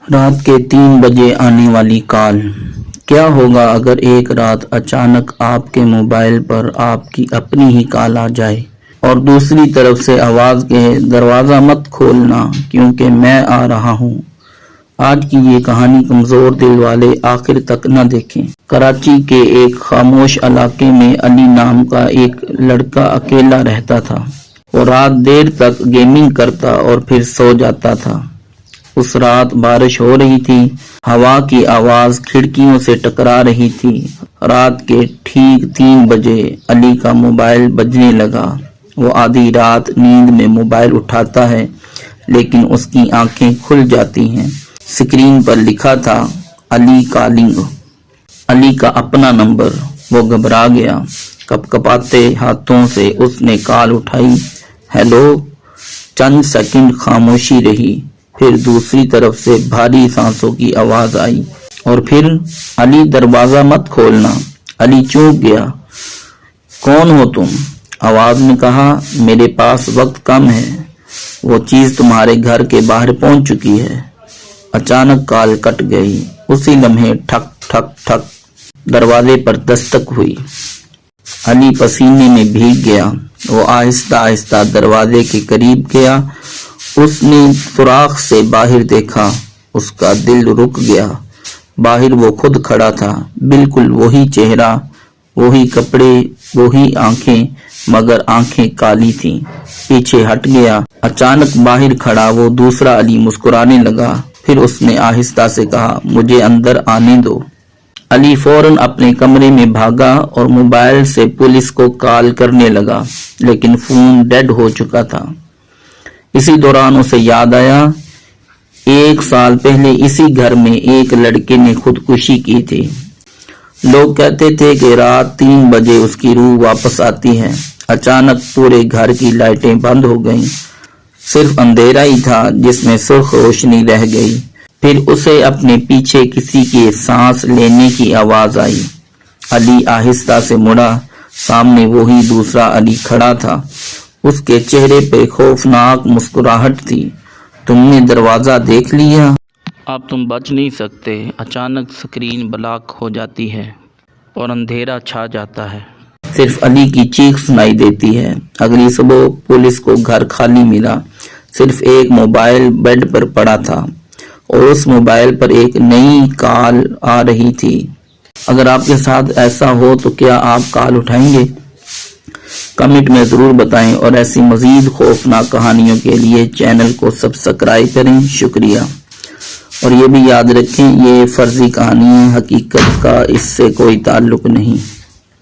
رات کے 3 بجے آنے والی کال۔ کیا ہوگا اگر ایک رات اچانک آپ کے موبائل پر آپ کی اپنی ہی کال آ جائے اور دوسری طرف سے آواز کہے دروازہ مت کھولنا کیونکہ میں آ رہا ہوں۔ آج کی یہ کہانی کمزور دل والے آخر تک نہ دیکھیں۔ کراچی کے ایک خاموش علاقے میں علی نام کا ایک لڑکا اکیلا رہتا تھا۔ وہ رات دیر تک گیمنگ کرتا اور پھر سو جاتا تھا۔ اس رات بارش ہو رہی تھی، ہوا کی آواز کھڑکیوں سے ٹکرا رہی تھی۔ رات کے ٹھیک 3 بجے علی کا موبائل بجنے لگا۔ وہ آدھی رات نیند میں موبائل اٹھاتا ہے لیکن اس کی آنکھیں کھل جاتی ہیں۔ سکرین پر لکھا تھا علی کالنگ، علی کا اپنا نمبر۔ وہ گھبرا گیا۔ کپ کپاتے ہاتھوں سے اس نے کال اٹھائی۔ ہیلو۔ چند سیکنڈ خاموشی رہی، پھر دوسری طرف سے بھاری سانسوں کی آواز آئی اور پھر علی دروازہ مت کھولنا۔ علی چونک گیا۔ کون ہو تم؟ آواز نے کہا، میرے پاس وقت کم ہے، وہ چیز تمہارے گھر کے باہر پہنچ چکی ہے۔ اچانک کال کٹ گئی۔ اسی لمحے ٹھک ٹھک ٹھک دروازے پر دستک ہوئی۔ علی پسینے میں بھیگ گیا۔ وہ آہستہ آہستہ دروازے کے قریب گیا۔ اس نے سوراخ سے باہر دیکھا۔ اس کا دل رک گیا۔ باہر وہ خود کھڑا تھا، بالکل وہی چہرہ، وہی کپڑے، وہی آنکھیں، مگر آنکھیں کالی تھیں۔ پیچھے ہٹ گیا۔ اچانک باہر کھڑا وہ دوسرا علی مسکرانے لگا۔ پھر اس نے آہستہ سے کہا، مجھے اندر آنے دو۔ علی فوراً اپنے کمرے میں بھاگا اور موبائل سے پولیس کو کال کرنے لگا، لیکن فون ڈیڈ ہو چکا تھا۔ اسی دوران اسے یاد آیا، 1 سال پہلے اسی گھر میں ایک لڑکے نے خودکشی کی تھی۔ لوگ کہتے تھے کہ رات 3 بجے اس کی روح واپس آتی ہے۔ اچانک پورے گھر کی لائٹیں بند ہو گئیں، صرف اندھیرا ہی تھا جس میں سرخ روشنی رہ گئی۔ پھر اسے اپنے پیچھے کسی کے سانس لینے کی آواز آئی۔ علی آہستہ سے مڑا۔ سامنے وہی دوسرا علی کھڑا تھا۔ اس کے چہرے پہ خوفناک مسکراہٹ تھی۔ تم نے دروازہ دیکھ لیا؟ اب تم بچ نہیں سکتے۔ اچانک سکرین بلاک ہو جاتی ہے اور اندھیرا چھا جاتا ہے۔ صرف علی کی چیخ سنائی دیتی ہے۔ اگلی صبح پولیس کو گھر خالی ملا، صرف ایک موبائل بیڈ پر پڑا تھا اور اس موبائل پر ایک نئی کال آ رہی تھی۔ اگر آپ کے ساتھ ایسا ہو تو کیا آپ کال اٹھائیں گے؟ کمنٹ میں ضرور بتائیں اور ایسی مزید خوفناک کہانیوں کے لیے چینل کو سبسکرائب کریں۔ شکریہ۔ اور یہ بھی یاد رکھیں، یہ فرضی کہانی ہے، حقیقت کا اس سے کوئی تعلق نہیں۔